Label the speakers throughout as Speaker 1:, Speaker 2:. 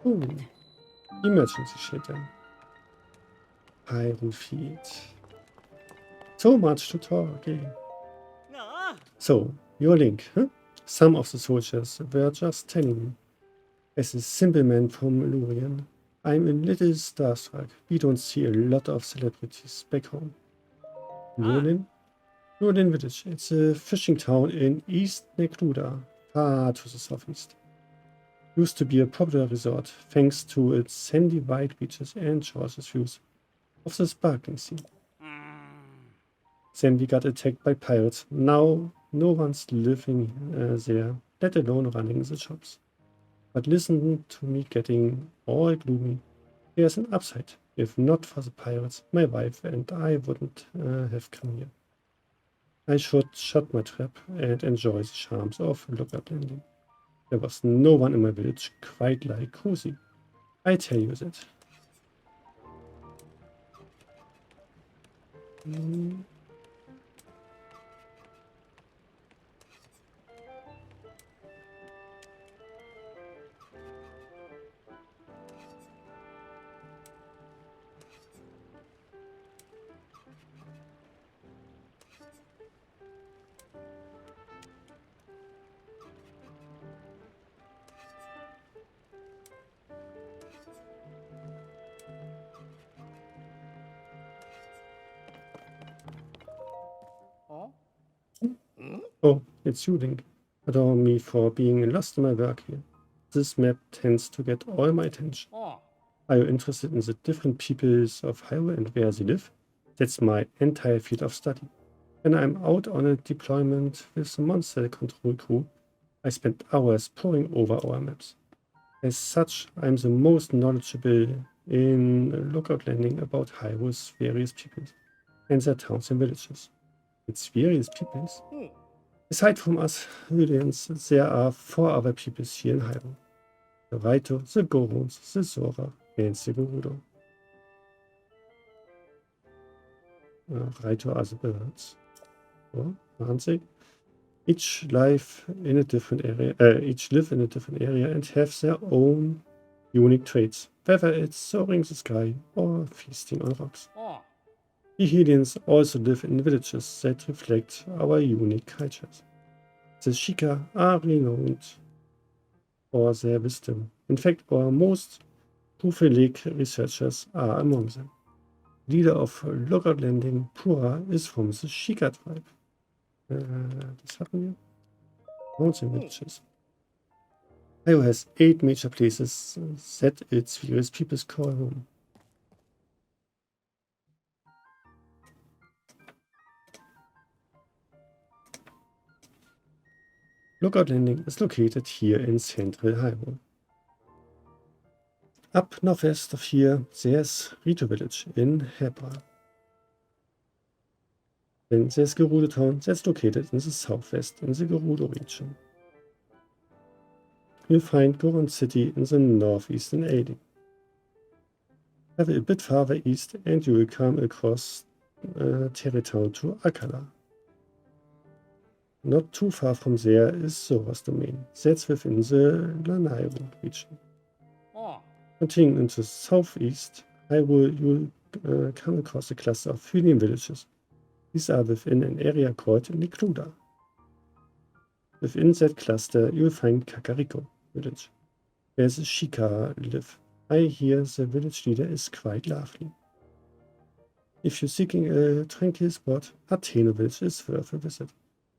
Speaker 1: Oh, emergency shelter. Pyro feed. So much to talk, eh? So, your link, huh? Some of the soldiers were just telling me. As a simple man from Lurien, I'm a little starstruck. We don't see a lot of celebrities back home. Lurien? Lurien Village. It's a fishing town in East Nekruda, far to the southeast. Used to be a popular resort thanks to its sandy white beaches and gorgeous views of the sparkling sea. Then we got attacked by pirates. Now no one's living there, let alone running the shops. But listen to me getting all gloomy. There's an upside. If not for the pirates, my wife and I wouldn't have come here. I should shut my trap and enjoy the charms of Lookout Landing. There was no one in my village quite like Cozy. I tell you that. Mm. Oh, it's you, Link. Adore me for being lost in my work here. This map tends to get all my attention. Are you interested in the different peoples of Hyrule and where they live? That's my entire field of study. When I'm out on a deployment with the monster control crew, I spend hours poring over our maps. As such, I'm the most knowledgeable in Lookout Landing about Hyrule's various peoples and their towns and villages. Its various peoples? Aside from us Hylians, there are 4 other peoples here in Hyrule. The Raito, the Gorons, the Zora, and the Gerudo. Raito are the birds. Oh, aren't they? Each live in a different area. Each live in a different area and have their own unique traits, whether it's soaring the sky or feasting on rocks. The Hylians also live in villages that reflect our unique cultures. The Shika are renowned for their wisdom. In fact, our most prolific researchers are among them. Leader of Lookout Landing, Pura, is from the Shika tribe. Das hatten wir. Mountain villages. Hyrule has 8 major places that its various peoples call home. Lookout Landing is located here in central Hyrule. Up northwest of here, there's Rito Village in Hebra. Then there's Gerudo Town, that's located in the southwest in the Gerudo region. You'll find Goron City in the northeastern Aiding. Travel a bit farther east and you will come across Terrytown to Akala. Not too far from there is Zora's domain. That's within the Lanairu region. Continuing into the southeast, you'll come across a cluster of Hylian villages. These are within an area called Nekruda. Within that cluster, you will find Kakariko village, where the Shika live. I hear the village leader is quite lovely. If you're seeking a tranquil spot, Hateno village is worth a visit.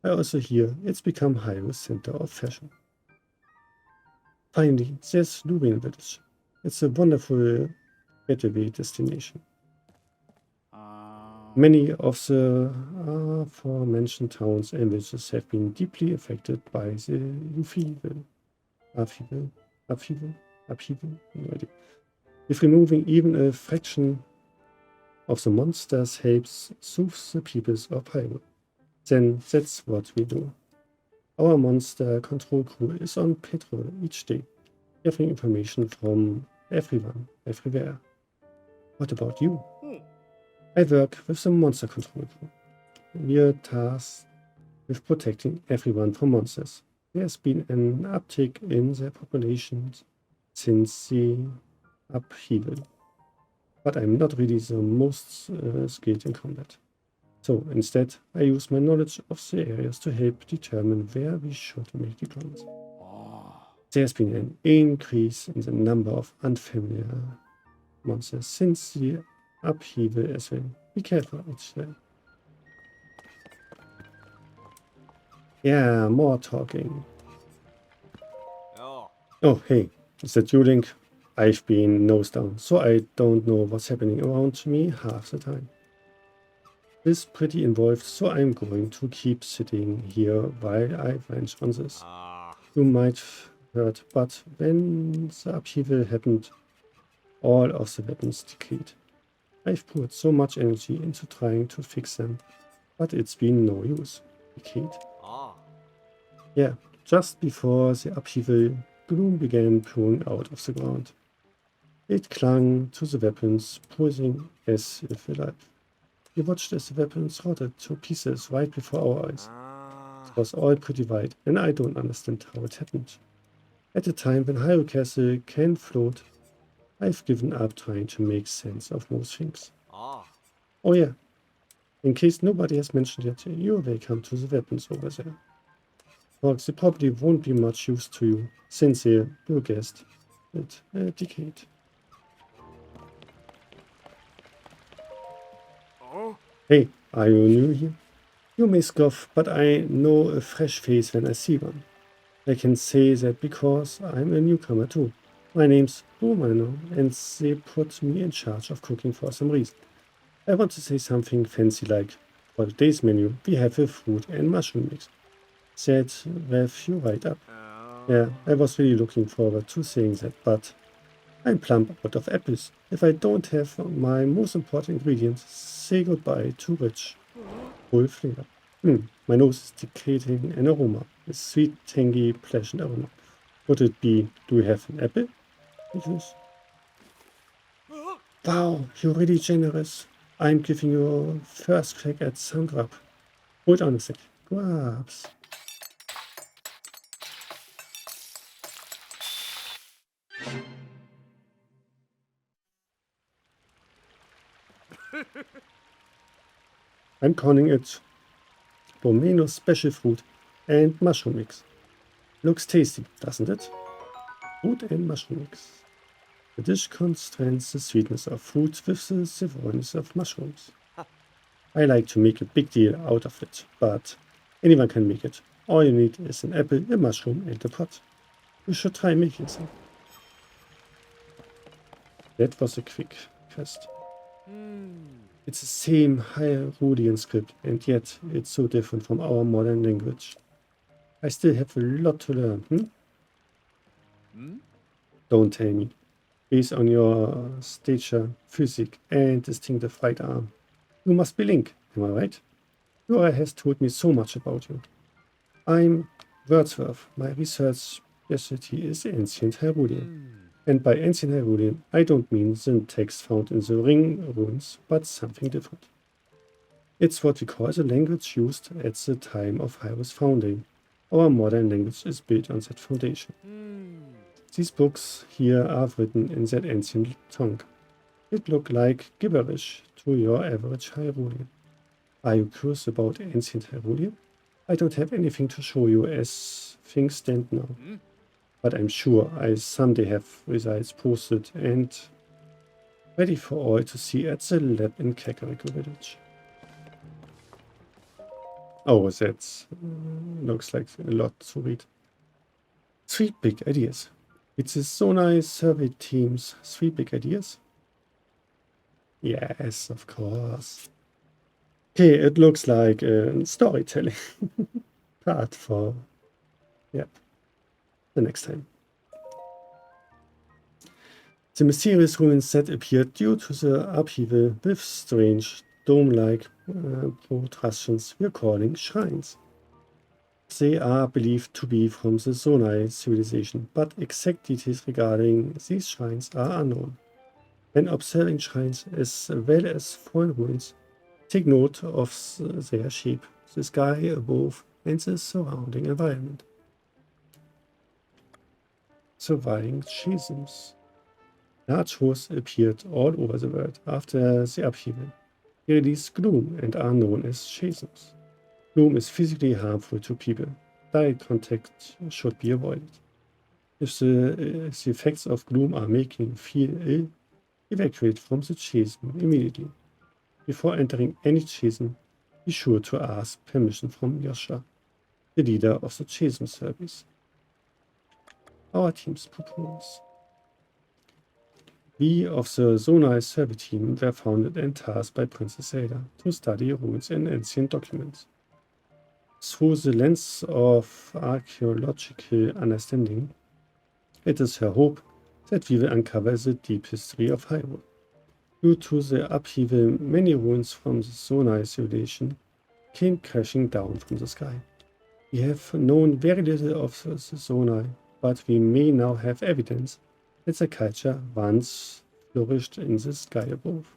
Speaker 1: I also hear it's become Hyrule's center of fashion. Finally, there's Lurien village. It's a wonderful getaway destination. Many of the aforementioned towns and villages have been deeply affected by the upheaval. No idea. If removing even a fraction of the monsters helps soothe the peoples of Hyrule, then that's what we do. Our monster control crew is on patrol each day, gathering information from everyone, everywhere. What about you? I work with the monster control crew. We are tasked with protecting everyone from monsters. There's been an uptick in their populations since the upheaval. But I'm not really the most skilled in combat. So instead, I use my knowledge of the areas to help determine where we should make deployments. There's been an increase in the number of unfamiliar monsters since the upheaval as well. Be careful, it's yeah, more talking. Oh, hey, is that you, Link? I've been nose down, so I don't know what's happening around me half the time. This is pretty involved, so I'm going to keep sitting here while I wrench on this. You might have heard, but when the upheaval happened, all of the weapons decayed. I've put so much energy into trying to fix them, but it's been no use. Decayed? Yeah, just before the upheaval, gloom began pouring out of the ground. It clung to the weapons, posing as if alive. We watched as the weapons rotted to pieces right before our eyes. It was all pretty white, and I don't understand how it happened. At a time when Hyrule Castle can float, I've given up trying to make sense of most things. Oh yeah, in case nobody has mentioned yet, you're welcome to the weapons over there. But they probably won't be much use to you, since you guessed it, decayed. Hey, are you new here? You may scoff, but I know a fresh face when I see one. I can say that because I'm a newcomer too. My name's Romano, and they put me in charge of cooking for some reason. I want to say something fancy like, for today's menu, we have a fruit and mushroom mix. That rev you right up. Yeah, I was really looking forward to saying that, but I'm plump out of apples. If I don't have my most important ingredient, say goodbye to rich, full flavor. My nose is dictating an aroma, a sweet, tangy, pleasant aroma. Would it be, do you have an apple? Wow, you're really generous. I'm giving you a first crack at some grub. Hold on a sec. Grubs. I'm calling it Romano's special fruit and mushroom mix. Looks tasty, doesn't it? Fruit and mushroom mix. The dish contrasts the sweetness of fruit with the savoriness of mushrooms. I like to make a big deal out of it, but anyone can make it. All you need is an apple, a mushroom, and a pot. You should try making some. That was a quick quest. It's the same Hyrulean script, and yet it's so different from our modern language. I still have a lot to learn, Don't tell me. Based on your stature, physique, and distinctive right arm. You must be Link, am I right? Laura has told me so much about you. I'm Wordsworth. My research specialty is ancient Hyrulean. And by ancient Hyrulean, I don't mean the text found in the ring ruins, but something different. It's what we call the language used at the time of Hyrule's founding. Our modern language is built on that foundation. These books here are written in that ancient tongue. It look like gibberish to your average Hyrulean. Are you curious about ancient Hyrulean? I don't have anything to show you as things stand now. But I'm sure I someday have results posted and ready for all to see at the lab in Kakariko Village. Oh, that looks like a lot to read. 3 big ideas. It is so nice survey teams. 3 big ideas? Yes, of course. Okay, it looks like a storytelling part for, the next time. The mysterious ruins that appeared due to the upheaval with strange dome-like protrusions we're calling shrines. They are believed to be from the Zonai civilization, but exact details regarding these shrines are unknown. When observing shrines as well as fallen ruins, take note of their shape, the sky above, and the surrounding environment. surviving chasms. Large hosts appeared all over the world after the upheaval. They release gloom and are known as chasms. Gloom is physically harmful to people. Direct contact should be avoided. If the effects of gloom are making you feel ill, evacuate from the chasm immediately. Before entering any chasm, be sure to ask permission from Yosha, the leader of the chasm service. Our team's proposals. We of the Zonai survey team were founded and tasked by Princess Zelda to study ruins and ancient documents. Through the lens of archaeological understanding, it is her hope that we will uncover the deep history of Hyrule. Due to the upheaval, many ruins from the Zonai civilization came crashing down from the sky. We have known very little of the Zonai, but we may now have evidence that the culture once flourished in the sky above.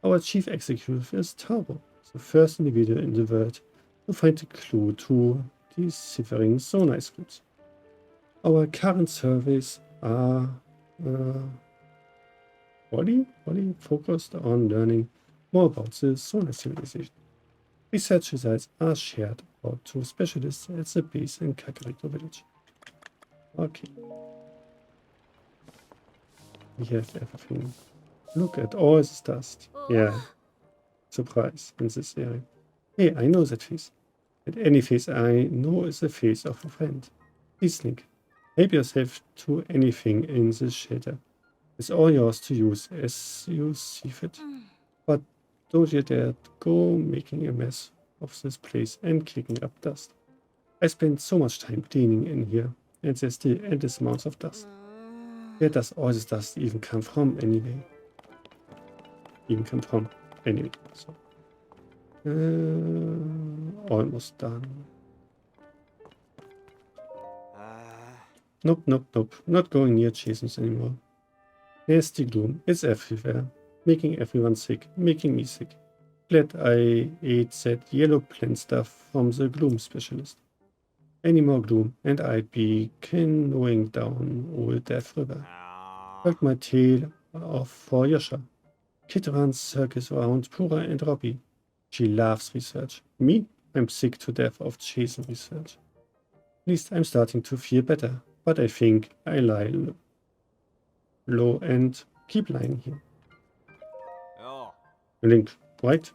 Speaker 1: Our chief executive is Taro, the first individual in the world to find a clue to deciphering Zonai scripts. Our current surveys are wholly focused on learning more about the Zonai civilization. Research results are shared out to specialists at the base in Kakariko village. Okay. We have everything. Look at all this dust. Yeah. Surprise in this area. Hey, I know that face. And any face I know is the face of a friend. Please, Link. Help yourself to anything in this shelter. It's all yours to use as you see fit. But don't you dare go making a mess of this place and kicking up dust. I spent so much time cleaning in here, and there's still endless amounts of dust. Where does all this dust even come from anyway? So. Almost done. Nope. Not going near chasms anymore. Nasty gloom. It's everywhere. Making everyone sick. Making me sick. Glad I ate that yellow plant stuff from the gloom specialist. Any more gloom, and I'd be canoeing down Old Death River. Hold my tail off for Yosha. Kid runs circles around Pura and Robbie. She loves research. Me? I'm sick to death of chasing research. At least I'm starting to feel better, but I think I lie low and keep lying here. Link, right?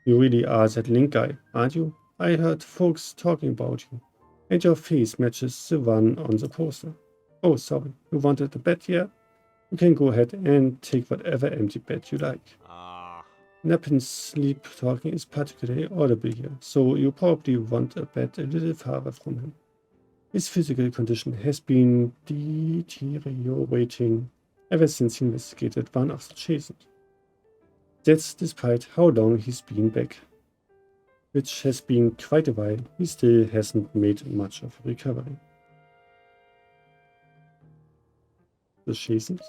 Speaker 1: You really are that Link guy, aren't you? I heard folks talking about you, and your face matches the one on the poster. Oh, sorry, you wanted a bed here? You can go ahead and take whatever empty bed you like. Nap and sleep talking is particularly audible here, so you probably want a bed a little farther from him. His physical condition has been deteriorating ever since he investigated one of the chasms. That's despite how long he's been back. Which has been quite a while, he still hasn't made much of a recovery. The chasms?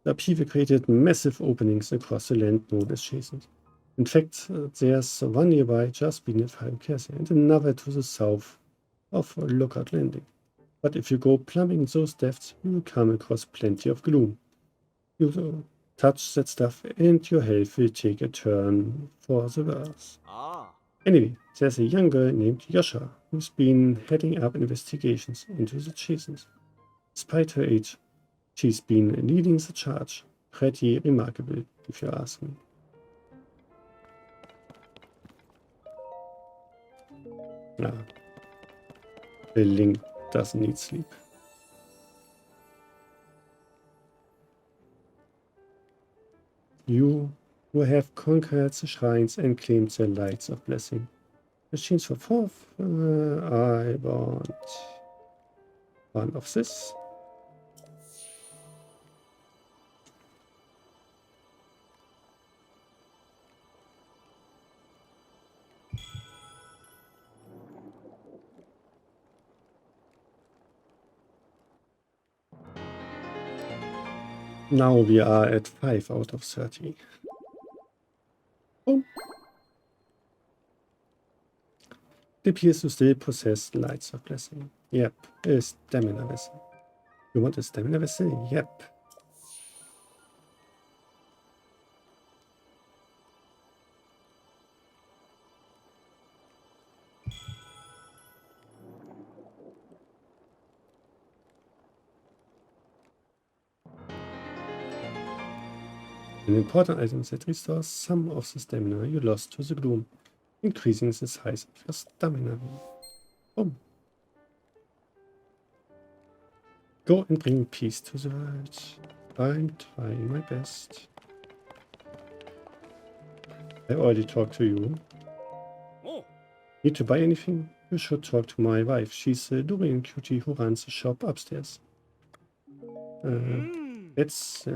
Speaker 1: The upheaval created massive openings across the land known as chasms. In fact, there's one nearby just beneath Hyokase and another to the south of Lookout Landing. But if you go plumbing those depths, you'll come across plenty of gloom. You touch that stuff and your health will take a turn for the worse. Anyway, there's a young girl named Yosha who's been heading up investigations into the chasms. Despite her age, she's been leading the charge. Pretty remarkable, if you ask me. The Link doesn't need sleep. You who have conquered the shrines and claimed the lights of blessing. Machines for fourth. I want one of this. Now we are at 5 out of 30. Oh. It appears to still possess lights of blessing. Yep, a stamina vessel. You want a stamina vessel? Yep. An important item that restores some of the stamina you lost to the gloom, increasing the size of your stamina. Boom. Go and bring peace to the world. I'm trying my best. I already talked to you. Need to buy anything? You should talk to my wife. She's a Durian cutie who runs a shop upstairs. Let's...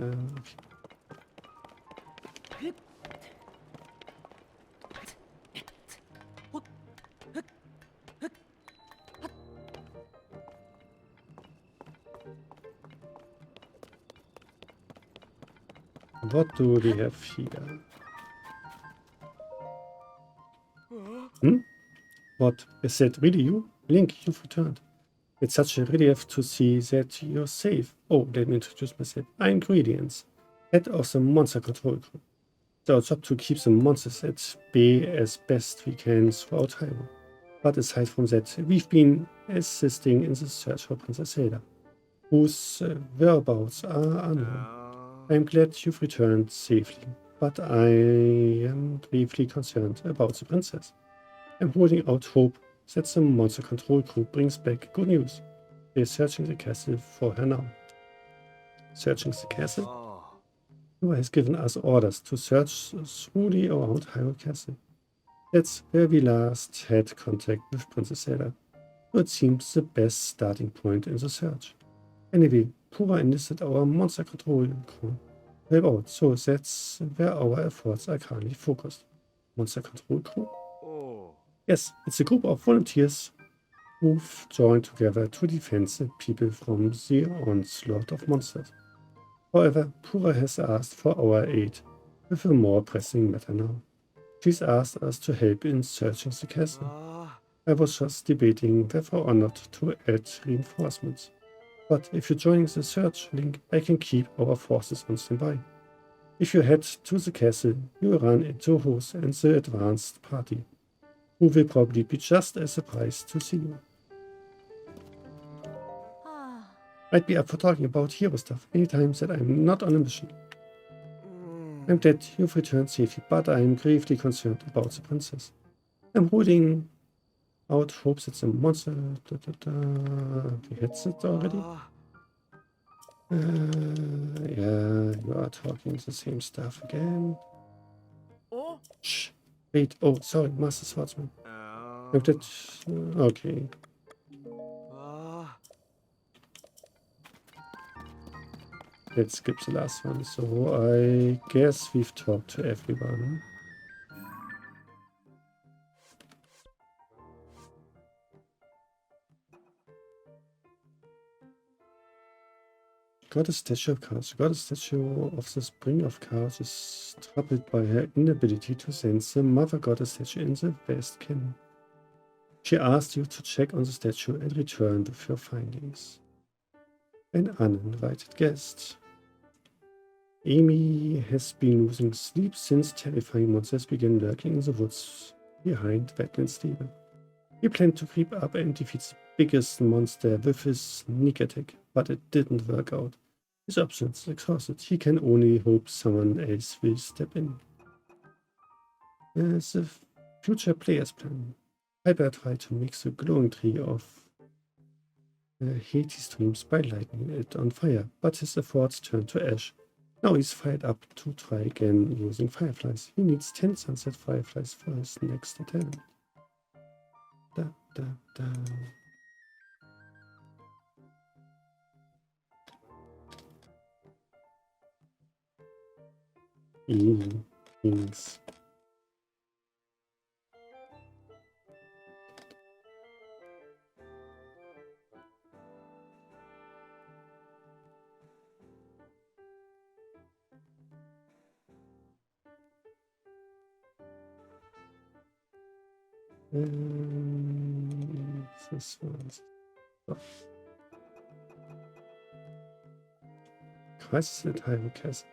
Speaker 1: What do we have here? What? Is that really you? Link, you've returned. It's such a relief to see that you're safe. Oh, let me introduce myself. I'm Ingredients, head of the Monster Control Crew. It's our job to keep the monsters at bay as best we can throughout Hyrule. But aside from that, we've been assisting in the search for Princess Zelda, whose whereabouts are unknown. I'm glad you've returned safely, but I am gravely concerned about the princess. I'm holding out hope that the Monster Control Crew brings back good news. They're searching the castle for her now. Searching the castle? Who has given us orders to search thoroughly around Hyrule Castle. That's where we last had contact with Princess Zelda, so it seems the best starting point in the search. Anyway, Pura enlisted our Monster Control Crew to help out, so that's where our efforts are currently focused. Monster Control Crew? Yes, it's a group of volunteers who've joined together to defend the people from the onslaught of monsters. However, Pura has asked for our aid with a more pressing matter now. She's asked us to help in searching the castle. I was just debating whether or not to add reinforcements. But if you're joining the search, Link, I can keep our forces on standby. If you head to the castle, you will run into Hose and the advanced party, who will probably be just as surprised to see you. I'd be up for talking about hero stuff anytime that I'm not on a mission. I'm glad you've returned safely, but I'm gravely concerned about the princess. I'm holding out hopes that the monster... We had it already? Yeah, you are talking the same stuff again. Shh. Wait, oh, sorry, Master Swordsman. Okay. Let's skip the last one. So I guess we've talked to everyone. Got a statue of Chaos. Got a statue of the Spring of Chaos is troubled by her inability to sense the Mother Goddess statue in the West Canyon. She asked you to check on the statue and return with your findings. An uninvited guest. Amy has been losing sleep since terrifying monsters began lurking in the woods behind Wetland Stable. He planned to creep up and defeat the biggest monster with his sneak attack, but it didn't work out. His options exhausted. He can only hope someone else will step in. As a future player's plan, Piper tried to make the glowing tree of Hades streams by lighting it on fire, but his efforts turned to ash. Now he's fired up to try again using fireflies. He needs 10 sunset fireflies for his next attempt. Da, da, da. Things. Das war's. So. Crisis at Hyrule Castle.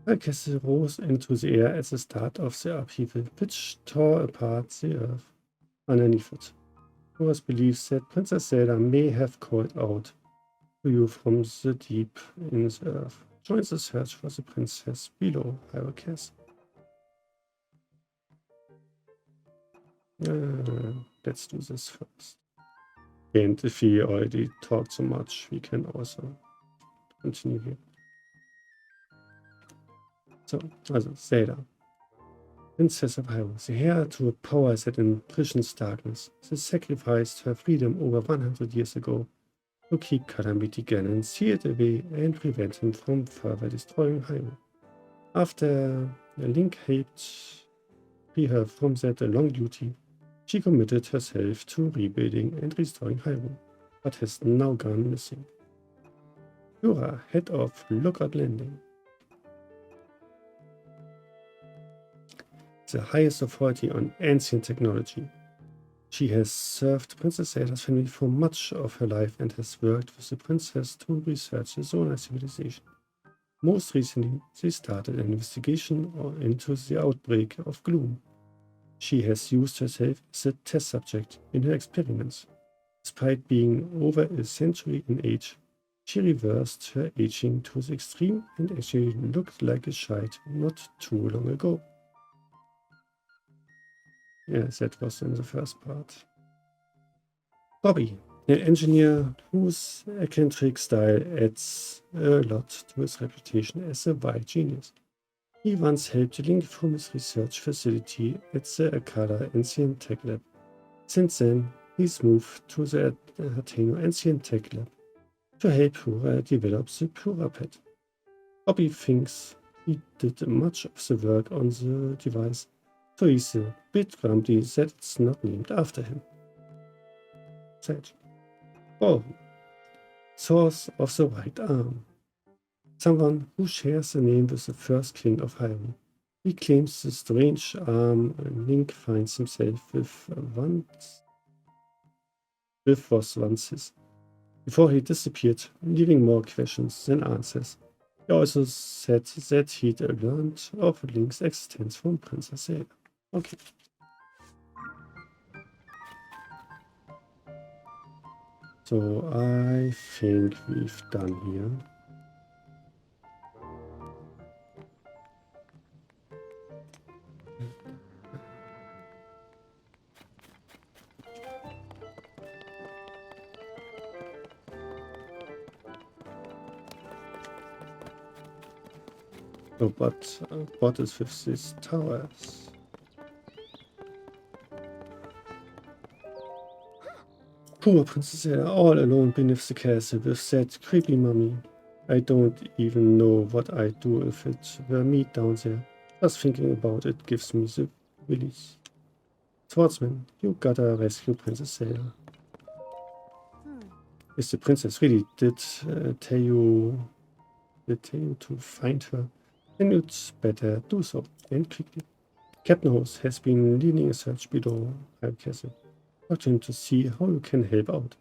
Speaker 1: The castle rose into the air at the start of the upheaval, which tore apart the earth underneath it. It was believed that Princess Zelda may have called out to you from the deep in the earth. Join the search for the princess below Hyrule Castle. Let's do this first. And if we already talked so much, we can also continue here. So, also Zelda, Princess of Hyrule, the heir to a power that imprisons darkness. She sacrificed her freedom over 100 years ago to keep Calamity Ganon sealed away and prevent him from further destroying Hyrule. After Link helped free her from that long duty, she committed herself to rebuilding and restoring Hyrule, but has now gone missing. Yura, head of Lookout Landing. The highest authority on ancient technology. She has served Princess Zelda's family for much of her life and has worked with the princess to research the Solar civilization. Most recently, she started an investigation into the outbreak of gloom. She has used herself as a test subject in her experiments. Despite being over a century in age, she reversed her aging to the extreme and actually looked like a child not too long ago. Yes, that was in the first part. Bobby, an engineer whose eccentric style adds a lot to his reputation as a wild genius. He once helped Link from his research facility at the Akala Ancient Tech Lab. Since then, he's moved to the Hateno Ancient Tech Lab to help Pura develop the Pura Pet. Bobby thinks he did much of the work on the device, so he's a bit grumpy that it's not named after him. Sad. Oh, source of the right arm. Someone who shares the name with the first king of Hyrule. He claims the strange arm Link finds himself with was once his, before he disappeared, leaving more questions than answers. He also said that he'd learned of Link's existence from Princess Zelda. Okay. So I think we've done here. Oh, but what is with these towers? Poor Princess Zelda, all alone beneath the castle with that creepy mummy. I don't even know what I'd do if it were me down there. Just thinking about it gives me the willies. Swordsman, you gotta rescue Princess Zelda. If the princess really did tell you to find her, then you'd better do so, and quickly. Captain Host has been leading a search below Hyrule Castle. Talk to him to see how you can help out.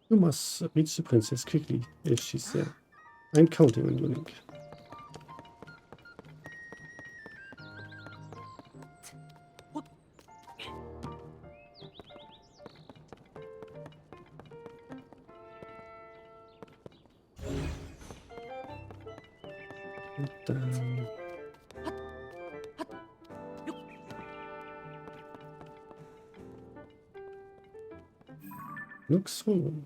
Speaker 1: You must reach the princess quickly if she's there. I'm counting on you, Link. Look through.